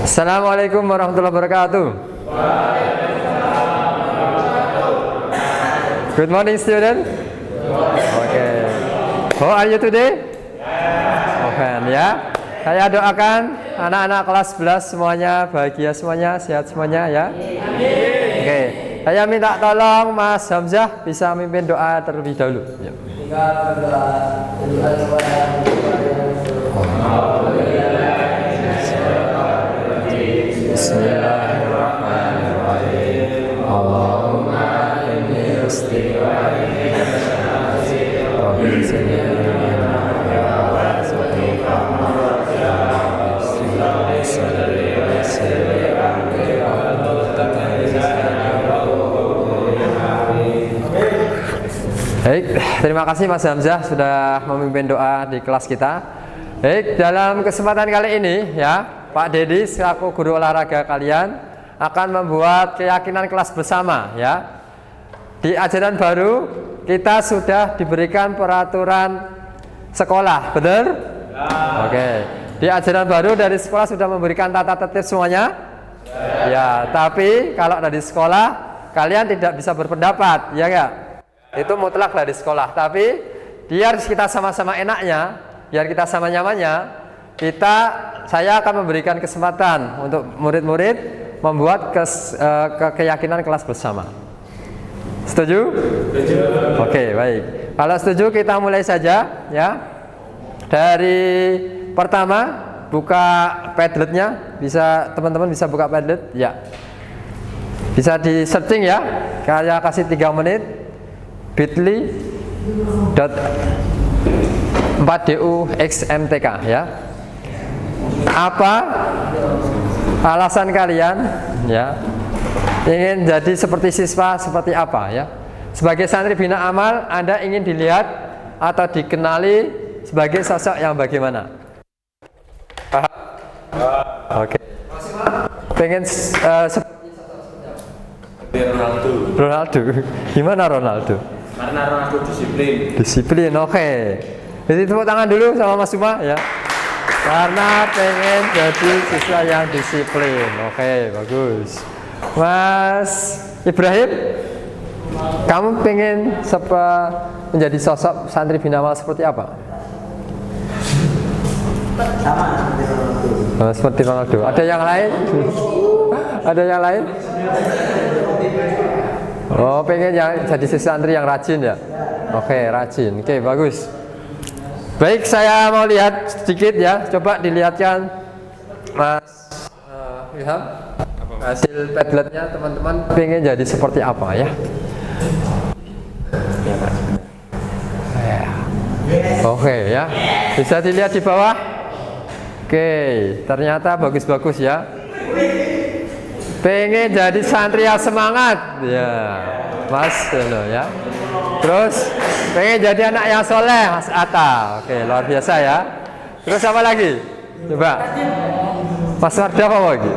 Assalamualaikum warahmatullahi wabarakatuh. Good morning, student. Okay. How are you today? Okay, ya. Saya doakan anak-anak kelas 11 semuanya bahagia semuanya, sehat semuanya ya. Oke. Saya minta tolong Mas Hamzah bisa mimpin doa terlebih dahulu. Ya. Bismillahirrahmanirrahim. Allahumma inni Baik, terima kasih Mas Hamzah sudah memimpin doa di kelas kita. Baik, dalam kesempatan kali ini ya, Pak Dedi selaku guru olahraga kalian akan membuat keyakinan kelas bersama ya. Di ajaran baru kita sudah diberikan peraturan sekolah, betul? Ya. Oke. Di ajaran baru dari sekolah sudah memberikan tata tertib semuanya? Ya, tapi kalau dari sekolah kalian tidak bisa berpendapat, ya enggak? Itu mutlak dari sekolah, tapi biar kita sama-sama enaknya, biar kita sama nyamannya, saya akan memberikan kesempatan untuk murid-murid membuat keyakinan kelas bersama. Setuju? Setuju. Oke, baik. Kalau setuju kita mulai saja ya. Dari pertama buka Padlet-nya, bisa teman-teman bisa buka Padlet ya. Bisa di searching ya. Saya kasih 3 menit. bit.ly.4duxmtk ya. Apa alasan kalian ya ingin jadi seperti siswa seperti apa ya? Sebagai santri bina amal, Anda ingin dilihat atau dikenali sebagai sosok yang bagaimana? Oke. Pengen seperti Ronaldo. Gimana Ronaldo? Karena Ronaldo disiplin. Disiplin, oke. Jadi tepuk tangan dulu sama Mas Suma ya. Karena pengen jadi siswa yang disiplin. Oke, bagus. Mas Ibrahim, kamu pengen menjadi sosok santri bina amal seperti apa? Sama seperti Ronaldo. Seperti Ronaldo. Ada yang lain? Ada yang lain? Oh, pengen jadi santri yang rajin ya? Oke, rajin. Oke, bagus. Baik, saya mau lihat sedikit ya. Coba dilihatkan Mas Ilham. Hasil Padlet-nya teman-teman pengen jadi seperti apa ya? Oke ya. Bisa dilihat di bawah. Oke, ternyata bagus-bagus ya. Pengen jadi santri yang semangat ya, Mas ya. Terus pengen jadi anak yang soleh, Mas Atta. Oke, luar biasa ya. Terus apa lagi? Coba Mas Wardah apa lagi?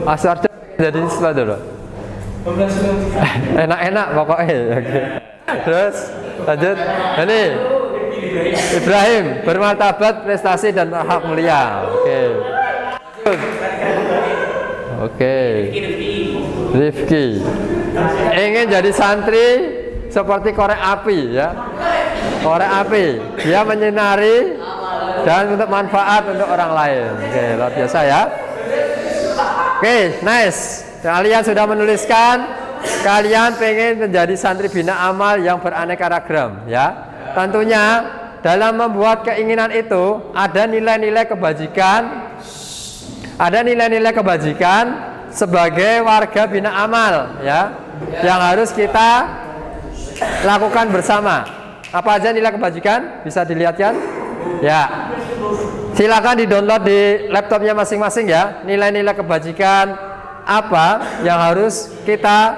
Mas Wardah jadi siswa dulu. Enak-enak pokoknya. Oke. Terus lanjut. Ini Ibrahim, bermartabat, prestasi dan hak mulia. Oke. Oke. Rifki ingin jadi santri seperti korek api ya. Korek api, dia menyinari dan untuk manfaat untuk orang lain. Oke, luar biasa ya. Oke, nice. Kalian sudah menuliskan kalian pengen menjadi santri bina amal yang beraneka ragam ya. Tentunya dalam membuat keinginan itu ada nilai-nilai kebajikan. Ada nilai-nilai kebajikan sebagai warga bina amal ya, yang harus kita lakukan bersama. Apa aja nilai kebajikan? Bisa dilihatkan? Ya. Silakan di-download di laptopnya masing-masing ya. Nilai-nilai kebajikan apa yang harus kita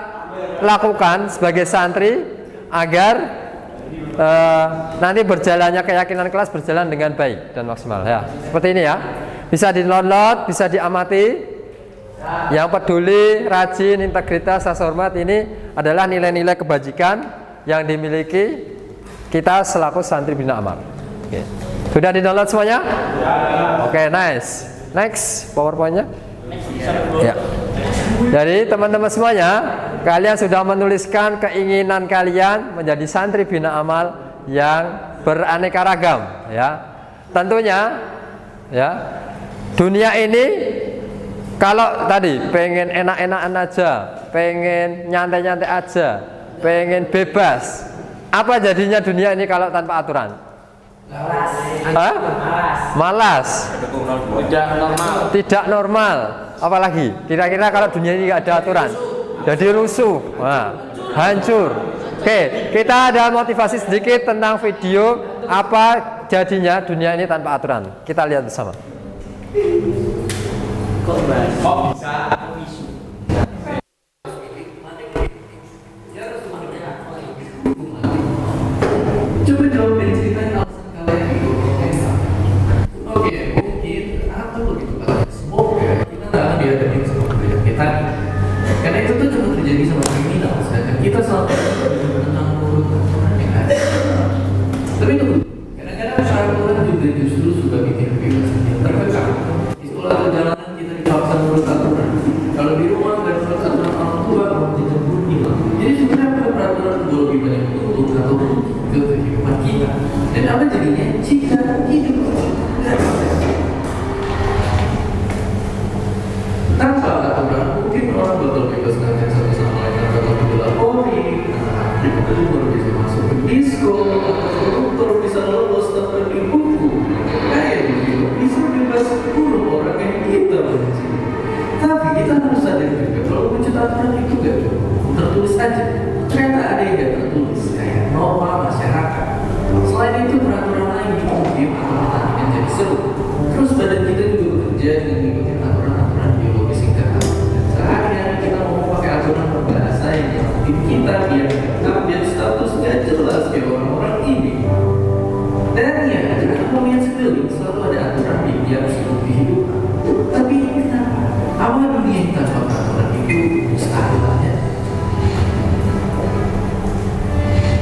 lakukan sebagai santri agar nanti berjalannya keyakinan kelas berjalan dengan baik dan maksimal ya. Seperti ini ya. Bisa di-download, bisa diamati. Yang peduli, rajin, integritas, rasa hormat ini adalah nilai-nilai kebajikan yang dimiliki kita selaku santri bina amal. Oke. Sudah di-download semuanya? Oke, nice. Next, PowerPoint-nya. Ya. Jadi teman-teman semuanya, kalian sudah menuliskan keinginan kalian menjadi santri bina amal yang beraneka ragam, ya. Tentunya, ya, dunia ini kalau tadi pengen enak-enakan aja, pengen nyantai-nyantai aja, pengen bebas, apa jadinya dunia ini kalau tanpa aturan? Malas. Hah? Malas. Tidak normal. Tidak normal. Apalagi kira-kira kalau dunia ini nggak ada aturan, jadi rusuh, nah, hancur. Oke, kita ada motivasi sedikit tentang video apa jadinya dunia ini tanpa aturan. Kita lihat bersama. Kok bisa? Coba jawabin ceritain alasan kalian itu. Oke, mungkin atau lebih tepatnya semoga kita nggak akan dihadapin sama kebaikan kita. Karena itu tuh cuma terjadi sama kriminal, sedangkan kita selalu menentang aturan yang ada. Tapi tunggu, kadang-kadang peraturan juga justru suka bikin kebebasan yang terkekang. Di sekolah atau jalanan kita dipaksa menurut aturan. Kalau di rumah nggak menurut aturan orang tua, orang tidak hilang. Jadi sebenarnya peraturan itu lebih banyak untuk atau ke kehidupan kita. Dan apa jadinya jika hidup tanpa aturan mungkin orang bakal bebas ngajak satu sama lain, bakal dilapori, itu baru bisa masuk ke disco, baru bisa lolos tanpa dihukum. Kayak gitu bisa bebas bunuh orang yang kita benci. Tapi kita harus sadar juga kalau mencipta aturan itu gak tertulis aja. Ternyata ada yang gak tertulis kayak norma masyarakat. Selain itu peraturan lain di game atau pertandingan jadi seru. Terus badan kita juga bekerja dengan mengikuti aturan-aturan biologis yang ketat. Dan sehari-hari kita mau pakai aturan berbahasa yang nyelamatin kita biar update status gak jelas kayak orang-orang ini. Dan ya, kita mau lihat sekeliling selalu ada aturan di tiap sudut kehidupan. Tapi kenapa? Awal dunia yang tanpa peraturan itu mustahil aja.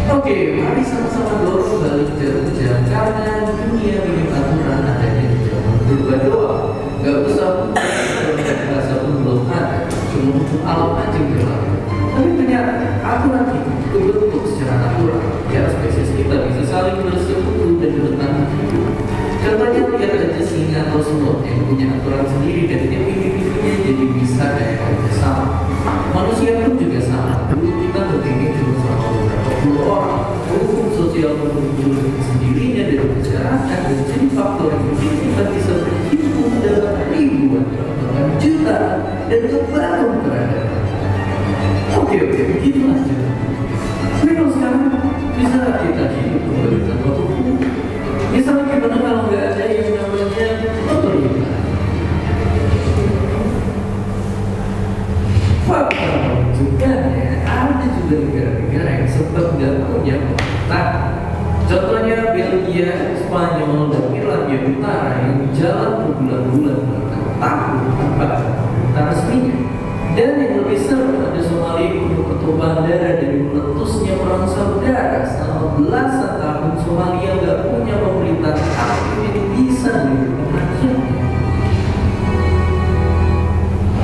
Oke, mari sama-sama dorong balik jalan karena dunia minim aturan adanya di zaman berubah doang. Gak usah rasa pun belum ada, cuma untuk alam aja yang berlaku. Tapi ternyata aturan itu dibentuk secara natural, biar spesies kita bisa saling bersekutu dan bertahan hidup. Contohnya lihat aja singa atau semut yang punya aturan sendiri dan tiap individunya jadi bisa kayak kerja sama. Manusia pun juga sama. Dulu kita berpikir cuma sama beberapa puluh orang. Hukum sosial pun muncul dengan sendirinya dari masyarakat dan jadi faktor yang bikin kita bisa berhimpun dalam ribuan, bahkan jutaan dan kebangun peradaban. Oke, begitulah aja. Tapi kalau sekarang bisa kita hidup kembali tanpa hukum. Misalnya gimana kalau nggak ada yang namanya otoritas? Fakta menunjukkannya ada juga negara-negara yang sempat nggak punya pemerintah. Contohnya Belgia, Spanyol, dan Irlandia Utara yang jalan berbulan-bulan bahkan tahun tanpa pemerintah resminya. Dan yang lebih seru ada Somalia yang punya pertumpahan darah dari meletusnya perang saudara selama belasan tahun. Somalia nggak punya pemerintah aktif yang bisa melindungi rakyatnya.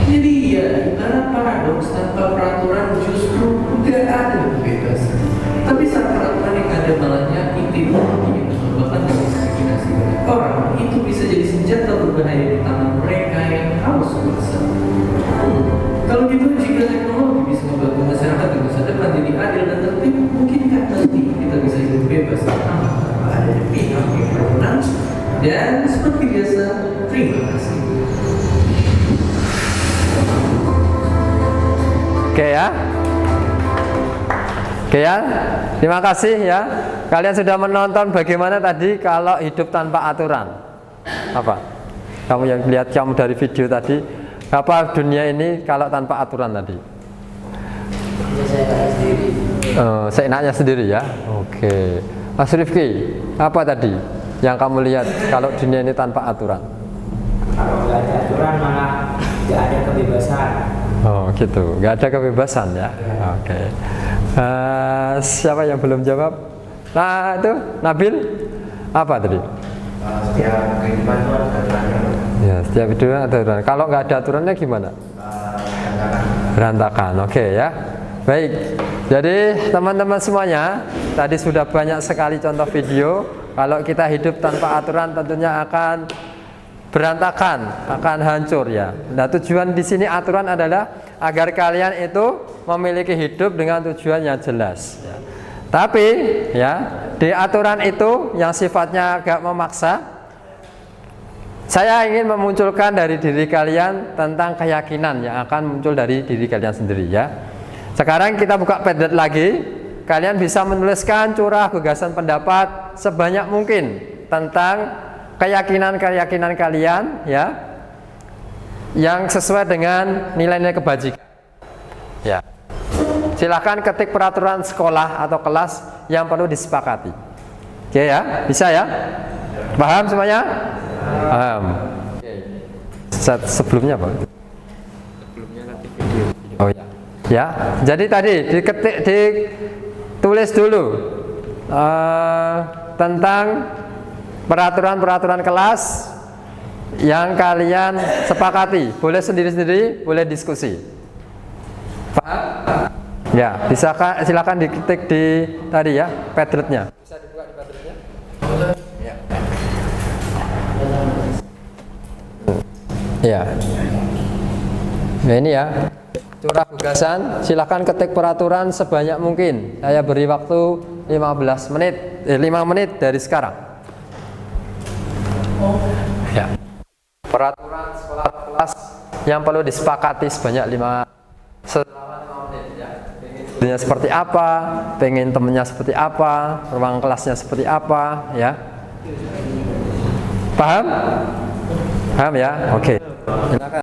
Jadi ya, ibarat paradoks tanpa peraturan justru nggak ada kebebasan. Tapi saat peraturan yang ada malah nyakitin bahkan diskriminasi banyak orang, itu bisa jadi senjata berbahaya di tangan mereka yang haus kuasa. Kalau gitu jika teknologi bisa membantu masyarakat di masa depan jadi adil dan tertib, mungkinkah nanti kita bisa hidup bebas tanpa ada pihak yang berwenang? Dan seperti biasa, terima kasih. Oke ya. Oke ya. Terima kasih ya. Kalian sudah menonton bagaimana tadi kalau hidup tanpa aturan. Apa? Kamu yang lihat kamu dari video tadi, apa dunia ini kalau tanpa aturan tadi? Saya sendiri. Seenaknya sendiri ya. Oke. Mas Rifki, apa tadi yang kamu lihat kalau dunia ini tanpa aturan? Kalau nggak ada aturan malah nggak ada kebebasan. Oh gitu, nggak ada kebebasan ya. Oke. Siapa yang belum jawab? Nah itu Nabil, apa tadi? Setiap kehidupan itu ada aturannya. Ya, setiap video ada aturan. Kalau nggak ada aturannya gimana? Berantakan. Oke ya. Baik. Jadi teman-teman semuanya, tadi sudah banyak sekali contoh video. Kalau kita hidup tanpa aturan tentunya akan berantakan, akan hancur ya. Nah, tujuan di sini aturan adalah agar kalian itu memiliki hidup dengan tujuan yang jelas. Ya. Tapi ya, di aturan itu yang sifatnya agak memaksa, saya ingin memunculkan dari diri kalian tentang keyakinan yang akan muncul dari diri kalian sendiri ya. Sekarang kita buka Padlet lagi. Kalian bisa menuliskan curah gagasan pendapat sebanyak mungkin tentang keyakinan-keyakinan kalian ya, yang sesuai dengan nilai-nilai kebajikan. Ya. Silakan ketik peraturan sekolah atau kelas yang perlu disepakati. Oke ya, bisa ya? Paham semuanya? Paham. Sebelumnya apa? Sebelumnya nanti video. Oh ya. Ya, jadi tadi ditulis dulu tentang peraturan-peraturan kelas yang kalian sepakati. Boleh sendiri-sendiri, boleh diskusi. Paham? Ya, bisa silakan diketik di tadi ya, Padletnya. Bisa dibuka di Padletnya? Ya. Ya. Nah ini ya. Curah gagasan, silakan ketik peraturan sebanyak mungkin. Saya beri waktu 5 menit dari sekarang. Ya. Peraturan sekolah kelas yang perlu disepakati sebanyak 5 menit ya. Pengen seperti apa, pengen temennya seperti apa, ruang kelasnya seperti apa ya. Paham? Paham ya? Oke. Silakan.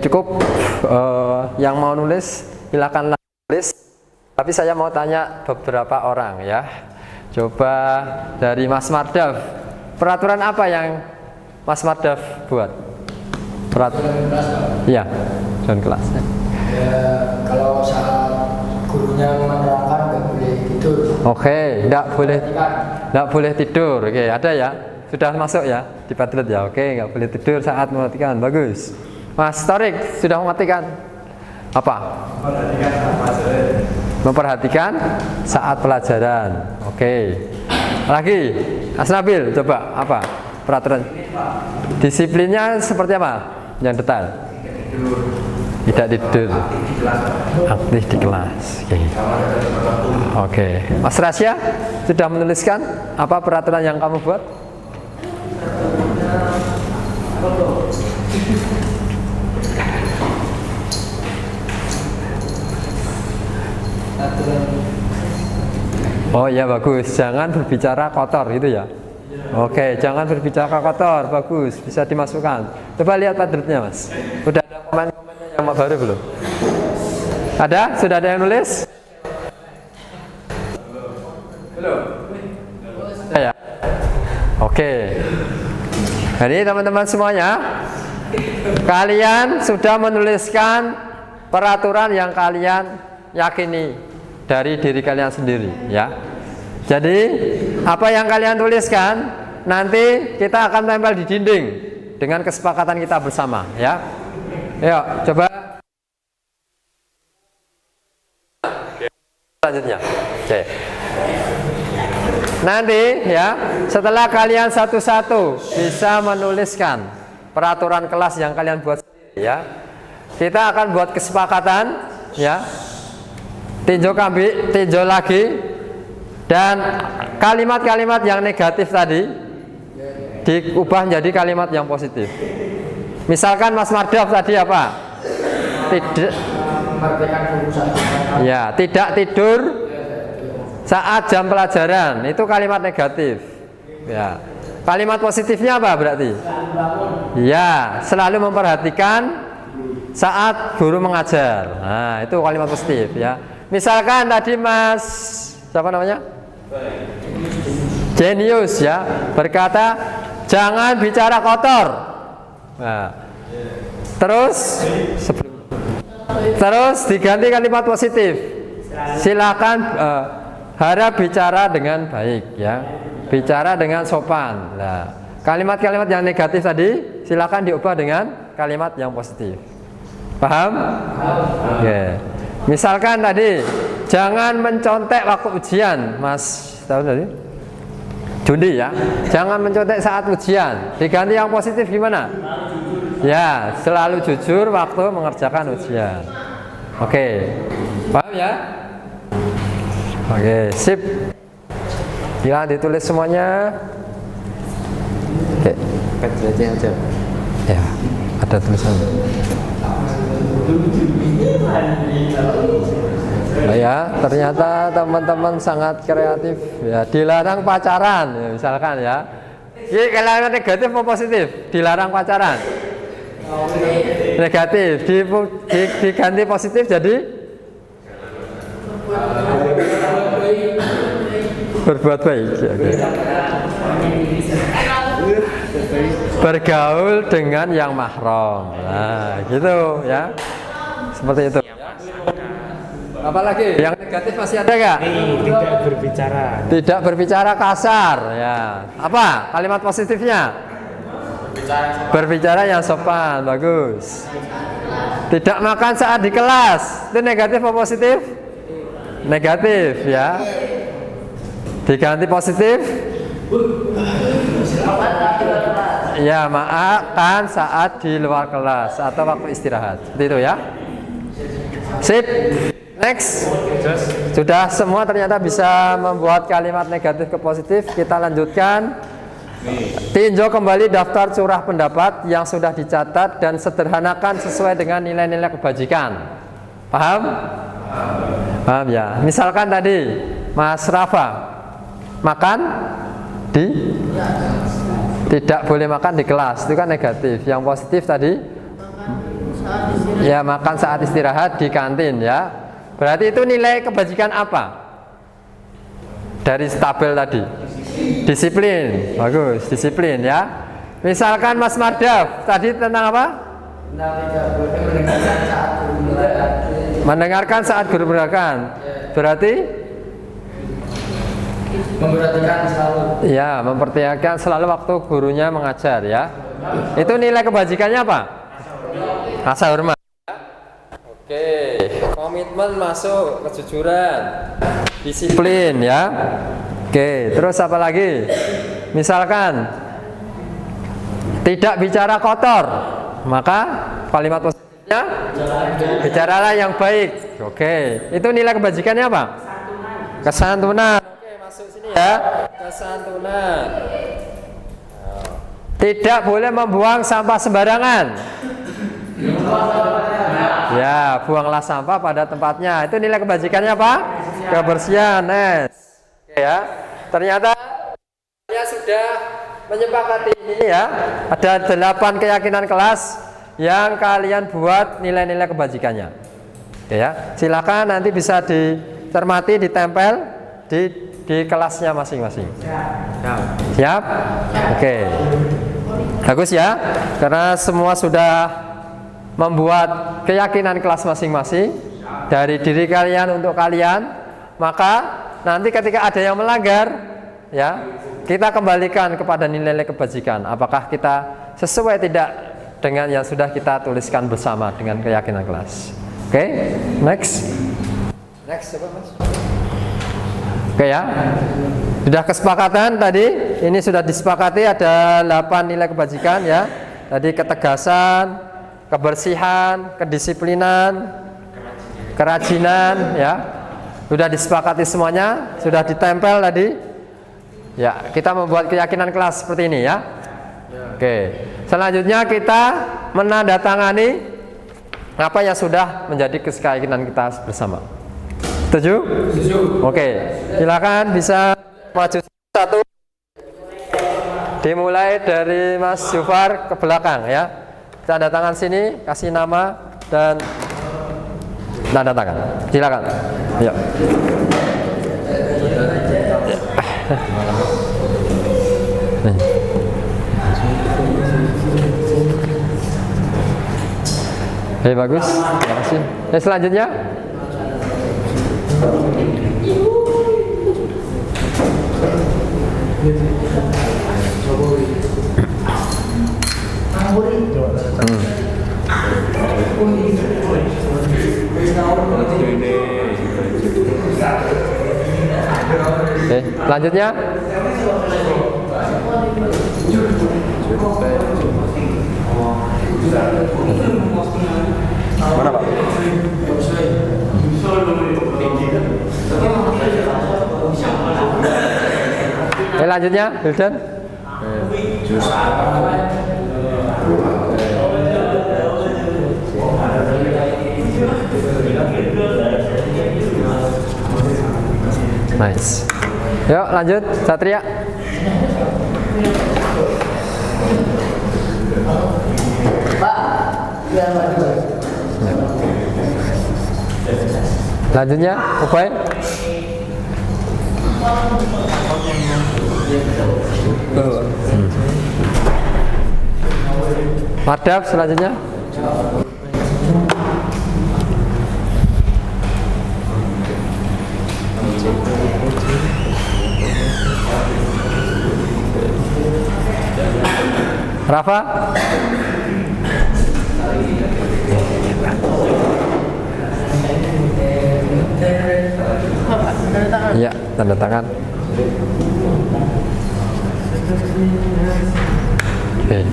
Cukup yang mau nulis silakan nulis. Tapi saya mau tanya beberapa orang ya. Coba dari Mas Mardaf. Peraturan apa yang Mas Mardaf buat? Peraturan kelas. Iya, dan kelas. Ya, kalau saat gurunya menerangkan nggak boleh tidur. Oke, nggak boleh tidur. Oke, ada ya? Sudah masuk ya di Padlet ya? Oke, nggak boleh tidur saat mematikan. Bagus. Mas Torik sudah mematikan apa? Memperhatikan saat pelajaran. Oke. Lagi, Mas Nabil coba apa peraturan? Disiplinnya seperti apa? Yang detail. Tidak tidur. Aktif di kelas. Oke. Mas Rasya sudah menuliskan apa peraturan yang kamu buat? Oh ya bagus, jangan berbicara kotor gitu ya. Oke, jangan berbicara kotor, bagus, bisa dimasukkan. Coba lihat Padletnya Mas. Sudah ada komen-komennya yang baru belum? Ada? Sudah ada yang nulis? Belum. Ya. Oke. Jadi teman-teman semuanya, kalian sudah menuliskan peraturan yang kalian yakini dari diri kalian sendiri ya. Jadi apa yang kalian tuliskan nanti kita akan tempel di dinding dengan kesepakatan kita bersama ya. Yuk coba selanjutnya. Oke. Nanti ya setelah kalian satu-satu bisa menuliskan peraturan kelas yang kalian buat sendiri ya, kita akan buat kesepakatan ya. Tinjau lagi, dan kalimat-kalimat yang negatif tadi diubah menjadi kalimat yang positif. Misalkan Mas Mardaf tadi apa? Tidak, ya, tidak tidur saat jam pelajaran, itu kalimat negatif. Ya. Kalimat positifnya apa berarti? Ya, selalu memperhatikan saat guru mengajar. Nah, itu kalimat positif ya. Misalkan tadi Mas siapa namanya? Jenius ya, berkata jangan bicara kotor. Nah, terus diganti kalimat positif. Silakan harap bicara dengan baik ya. Bicara dengan sopan. Nah, kalimat-kalimat yang negatif tadi silakan diubah dengan kalimat yang positif. Paham? Oke. Misalkan tadi jangan mencontek waktu ujian, Mas. Tahu tadi? Jundi ya. Jangan mencontek saat ujian. Diganti yang positif gimana? Ya, selalu jujur waktu mengerjakan ujian. Oke. Paham ya? Oke, sip. Ya, ditulis semuanya. Oke. Aja. Ya, ada tulisan. Oh ya, ternyata teman-teman sangat kreatif. Ya, dilarang pacaran, ya, misalkan ya. Ini kalimat negatif atau positif? Dilarang pacaran. Negatif. Diganti positif jadi berbuat baik. Ya, okay. Bergaul dengan yang mahram. Nah, gitu ya. Seperti itu. Apalagi yang negatif masih ada nggak? Tidak berbicara. Tidak berbicara kasar. Ya. Apa kalimat positifnya? Berbicara yang sopan. Bagus. Tidak makan saat di kelas. Itu negatif atau positif? Negatif ya. Diganti positif. Ya, makan saat di luar kelas atau waktu istirahat. Seperti itu ya. Sip. Next. Sudah semua ternyata bisa membuat kalimat negatif ke positif. Kita lanjutkan. Tinjau kembali daftar curah pendapat yang sudah dicatat dan sederhanakan sesuai dengan nilai-nilai kebajikan. Paham? Paham ya. Misalkan tadi Mas Rafa makan di tidak boleh makan di kelas, itu kan negatif. Yang positif tadi ya makan saat istirahat di kantin ya. Berarti itu nilai kebajikan apa? Dari tabel tadi. Disiplin. Bagus, disiplin ya. Misalkan Mas Mardaf tadi tentang apa? Mendengarkan saat guru menerangkan. Berarti memperhatikan selalu. ya, memperhatikan selalu waktu gurunya mengajar ya. Itu nilai kebajikannya apa? Rasa hormat. Oke, komitmen masuk, kejujuran, disiplin ya. Oke, terus apa lagi? Misalkan tidak bicara kotor, maka kalimat positifnya bicaralah yang baik. Oke, itu nilai kebajikannya apa? Kesantunan. Oke, masuk sini ya. Kesantunan. Tidak boleh membuang sampah sembarangan. Ya, buanglah sampah pada tempatnya. Itu nilai kebajikannya apa? Kebersihan. Oke ya. Ternyata sudah menyepakati ini ya. Ada 8 keyakinan kelas yang kalian buat nilai-nilai kebajikannya. Oke ya. Silakan nanti bisa dicermati, ditempel di kelasnya masing-masing. Siap? Oke. Bagus ya. Karena semua sudah membuat keyakinan kelas masing-masing dari diri kalian untuk kalian, maka nanti ketika ada yang melanggar ya, kita kembalikan kepada nilai-nilai kebajikan. Apakah kita sesuai tidak dengan yang sudah kita tuliskan bersama dengan keyakinan kelas. Oke, next coba Mas. Oke ya. Sudah kesepakatan tadi, ini sudah disepakati ada 8 nilai kebajikan ya. Tadi ketegasan, kebersihan, kedisiplinan, kerajinan ya. Sudah disepakati semuanya, sudah ditempel tadi. Ya, kita membuat keyakinan kelas seperti ini ya. Oke. Selanjutnya kita menandatangani apa yang sudah menjadi keyakinan kita bersama. Setuju? Oke, silakan bisa maju satu. Dimulai dari Mas Jufar ke belakang ya. Tanda tangan sini, kasih nama dan tanda tangan. Silakan. Ya. Bagus. Terima kasih. Selanjutnya. Selanjutnya. Mana Pak? Lanjutnya, Hildan. Nice. Yuk lanjut, Satria. Lanjutnya, Ubay. Madap selanjutnya. Rafa. Iya, tanda tangan.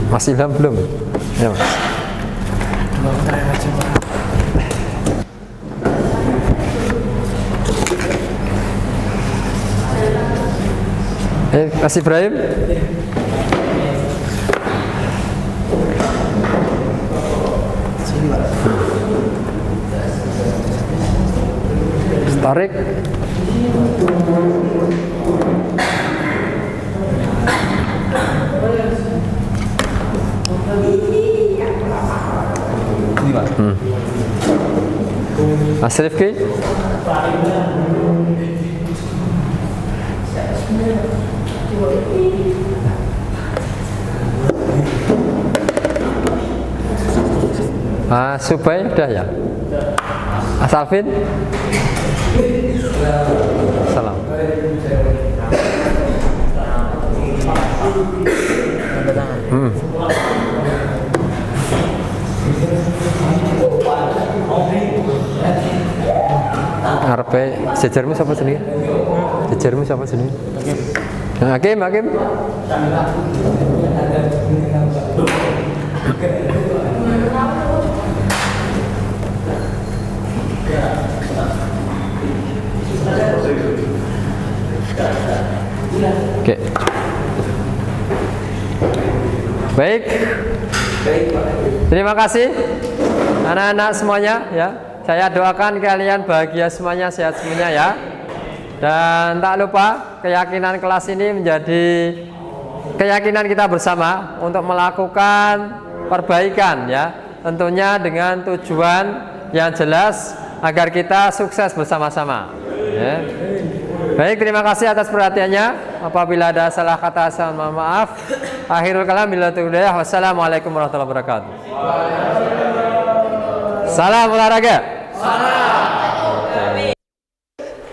Mas Ilham belum? Ya Mas. Mas Ibrahim. Tarik. Mas Rifki. Subay udah ya. Asalvin. Salam. Ngarepe sejarmu siapa sendiri? Sejarmu siapa sendiri? Hakim. Oke. Baik. Terima kasih anak-anak semuanya ya. Saya doakan kalian bahagia semuanya, sehat semuanya ya. Dan tak lupa keyakinan kelas ini menjadi keyakinan kita bersama untuk melakukan perbaikan ya. Tentunya dengan tujuan yang jelas agar kita sukses bersama-sama ya. Baik, terima kasih atas perhatiannya. Apabila ada salah kata, saya mohon maaf. Akhirul kalam billahi taufiq. Wassalamualaikum warahmatullahi wabarakatuh. Salam olahraga.